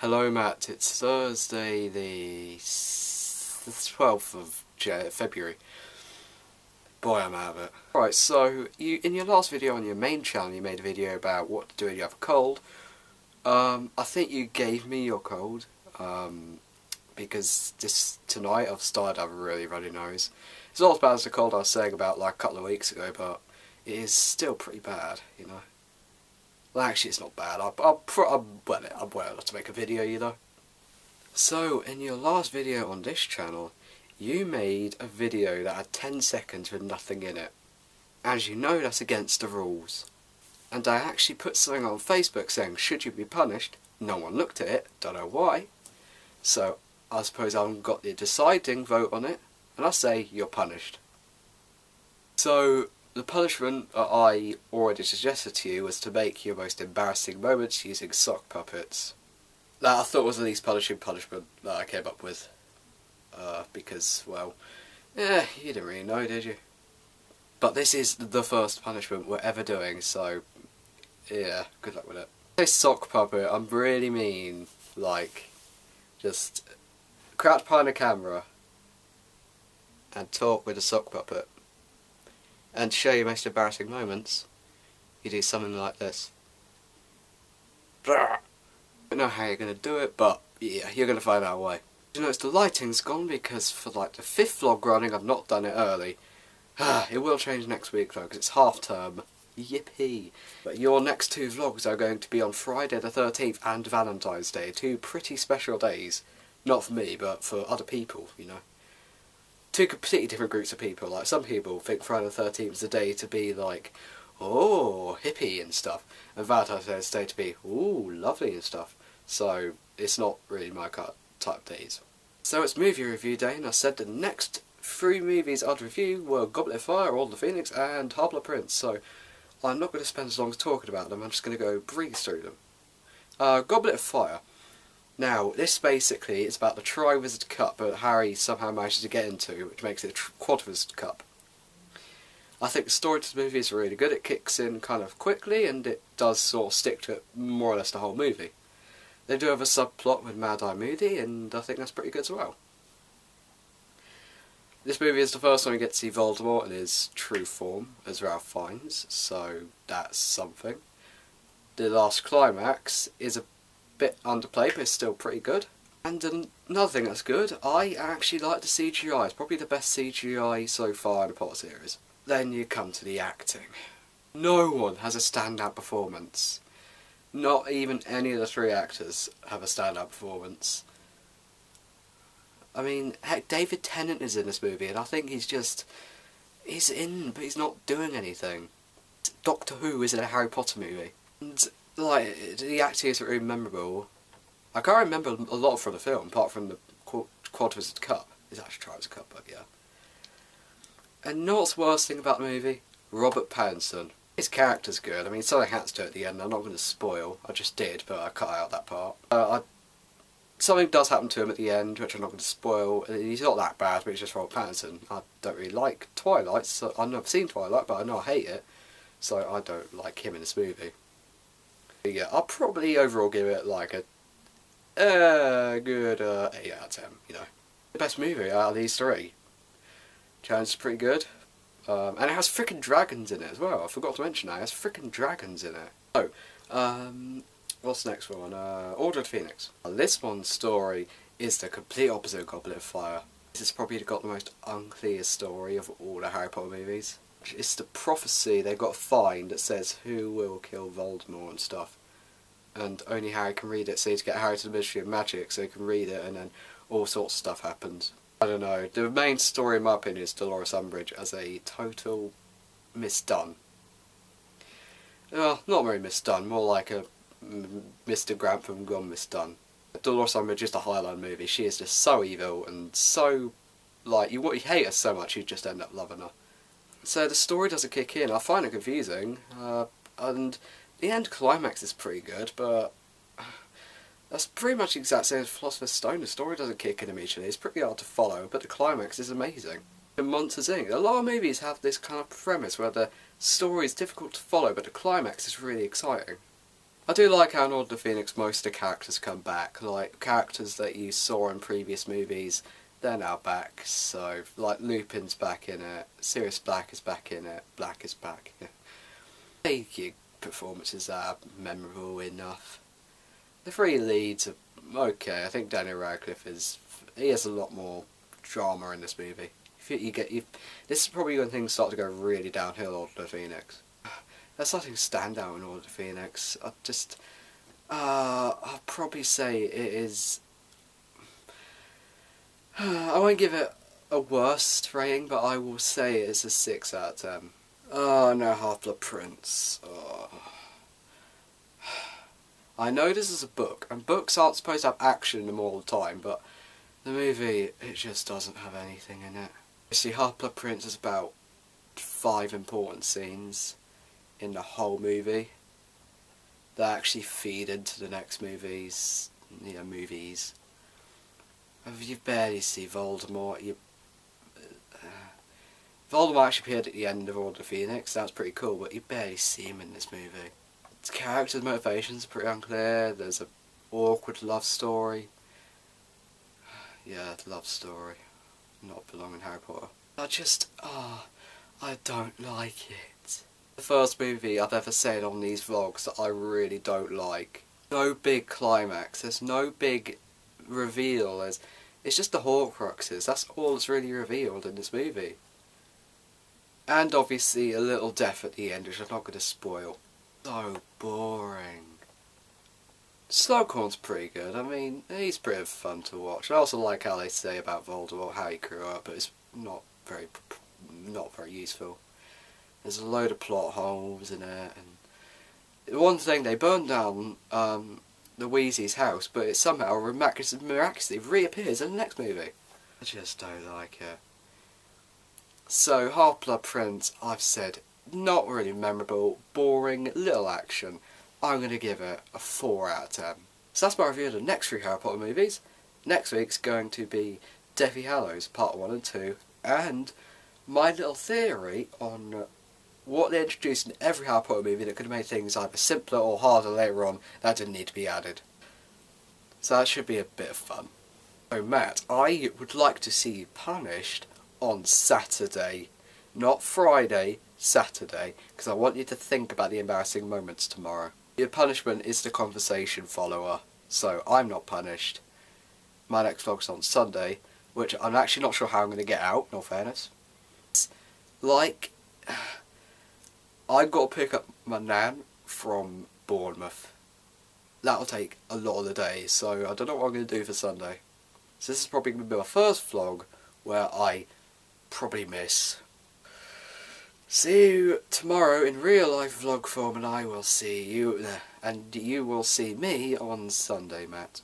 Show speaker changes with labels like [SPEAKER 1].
[SPEAKER 1] Hello Matt, it's Thursday the 12th of February. Boy, I'm out of it. Right, so in your last video on your main channel you made a video about what to do when you have a cold. I think you gave me your cold, because tonight I've started to have a really runny nose. It's not as bad as the cold I was saying about like a couple of weeks ago, but it is still pretty bad, you know. Well, actually, it's not bad. I'm well enough to make a video, you know. So, in your last video on this channel, you made a video that had 10 seconds with nothing in it. As you know, that's against the rules. And I actually put something on Facebook saying, should you be punished? No one looked at it, don't know why. So, I suppose I haven't got the deciding vote on it, and I say, you're punished. So, the punishment I already suggested to you was to make your most embarrassing moments using sock puppets. That I thought was the least punishing punishment that I came up with. Because, well, you didn't really know, did you? But this is the first punishment we're ever doing, so, yeah, good luck with it. This sock puppet, I really mean, like, just crouch behind a camera and talk with a sock puppet. And to show your most embarrassing moments, you do something like this. I don't know how you're going to do it, but yeah, you're going to find out a way. You notice the lighting's gone because for like the 5th vlog running I've not done it early. It will change next week though because it's half term. Yippee! But your next 2 vlogs are going to be on Friday the 13th and Valentine's Day. 2 pretty special days. Not for me, but for other people, you know. 2 completely different groups of people. Like, some people think Friday the 13th is a day to be like, oh, hippie and stuff. And Valentine's Day is a day to be, ooh, lovely and stuff. So, it's not really my type of days. So it's movie review day, and I said the next 3 movies I'd review were Goblet of Fire, Order of the Phoenix, and Half-Blood Prince. So, I'm not going to spend as long as talking about them, I'm just going to go breeze through them. Goblet of Fire. Now, this basically is about the Triwizard Cup that Harry somehow manages to get into, which makes it a Quadwizard Cup. I think the story to the movie is really good. It kicks in kind of quickly, and it does sort of stick to it more or less the whole movie. They do have a subplot with Mad Eye Moody, and I think that's pretty good as well. This movie is the first time we get to see Voldemort in his true form, as Ralph finds, so that's something. The last climax is a bit underplayed, but it's still pretty good. And another thing that's good, I actually like the CGI. It's probably the best CGI so far in the Potter series. Then you come to the acting. No one has a standout performance. Not even any of the 3 actors have a standout performance. I mean, heck, David Tennant is in this movie, and I think he's in, but he's not doing anything. Doctor Who is in a Harry Potter movie. And like, the acting isn't really memorable. I can't remember a lot from the film, apart from the Quadwizard Cup. It's actually Triwizard Cup, but yeah. And you know what's the worst thing about the movie? Robert Pattinson. His character's good. I mean, something happens to it at the end. I'm not going to spoil. I just did, but I cut out that part. Something does happen to him at the end, which I'm not going to spoil. He's not that bad, but he's just Robert Pattinson. I don't really like Twilight. So I've never seen Twilight, but I know I hate it. So I don't like him in this movie. Yeah, I'll probably overall give it like a good 8 out of 10, you know. The best movie out of these 3. Challenge is pretty good. And it has frickin' dragons in it as well. I forgot to mention that. It has frickin' dragons in it. So, what's the next one? Order of the Phoenix. This one's story is the complete opposite of Goblet of Fire. This has probably got the most unclear story of all the Harry Potter movies. It's the prophecy they've got to find that says who will kill Voldemort and stuff. And only Harry can read it, so you need to get Harry to the Ministry of Magic so he can read it, and then all sorts of stuff happens. I don't know, the main story in my opinion is Dolores Umbridge as a total misdone. Well, not very misdone, more like a Mr. Grantham gone misdone. Dolores Umbridge is a Highline movie. She is just so evil and so, like, you hate her so much you just end up loving her. So the story doesn't kick in. I find it confusing, and the end climax is pretty good, but that's pretty much the exact same as Philosopher's Stone. The story doesn't kick in immediately. It's pretty hard to follow, but the climax is amazing. And Monsters Inc. A lot of movies have this kind of premise where the story is difficult to follow, but the climax is really exciting. I do like how in Order of the Phoenix most of the characters come back, like characters that you saw in previous movies, they're now back, so like Lupin's back in it, Sirius Black is back in it, Black is back. The performances are memorable enough. The three leads are okay. I think Daniel Radcliffe he has a lot more drama in this movie. This is probably when things start to go really downhill. Order of the Phoenix. There's nothing standout in Order of the Phoenix. I'll probably say it is. I won't give it a worst rating, but I will say it's a 6 out of 10. Oh no, Half-Blood Prince. Oh. I know this is a book, and books aren't supposed to have action in them all the time, but the movie, it just doesn't have anything in it. You see, Half-Blood Prince is about 5 important scenes in the whole movie that actually feed into the next movies. You barely see Voldemort. Voldemort actually appeared at the end of Order of the Phoenix, that's pretty cool, but you barely see him in this movie. Its characters' motivations are pretty unclear. There's an awkward love story. Yeah, love story. Not belong in Harry Potter. I don't like it. The first movie I've ever said on these vlogs that I really don't like. No big climax, there's no big reveal, it's just the Horcruxes, that's all that's really revealed in this movie. And obviously a little death at the end, which I'm not going to spoil. So boring. Slughorn's pretty good. I mean, he's pretty fun to watch. I also like how they say about Voldemort, how he grew up, but it's not very useful. There's a load of plot holes in it, and one thing, they burned down the Weasley's house, but it somehow miraculously reappears in the next movie. I just don't like it. So, Half-Blood Prince, I've said, not really memorable, boring, little action. I'm going to give it a 4 out of 10. So that's my review of the next 3 Harry Potter movies. Next week's going to be Deathly Hallows Part 1 and 2, and my little theory on what they introduced in every Harry Potter movie that could have made things either simpler or harder later on that didn't need to be added. So that should be a bit of fun. So Matt, I would like to see you punished on Saturday, not Friday, Saturday, because I want you to think about the embarrassing moments tomorrow. Your punishment is the conversation follower, so I'm not punished. My next vlog's on Sunday, which I'm actually not sure how I'm going to get out, in all fairness. Like, I've got to pick up my nan from Bournemouth. That'll take a lot of the day, so I don't know what I'm going to do for Sunday. So this is probably going to be my first vlog where I probably miss. See you tomorrow in real life vlog form, and I will see you, and you will see me on Sunday, Matt.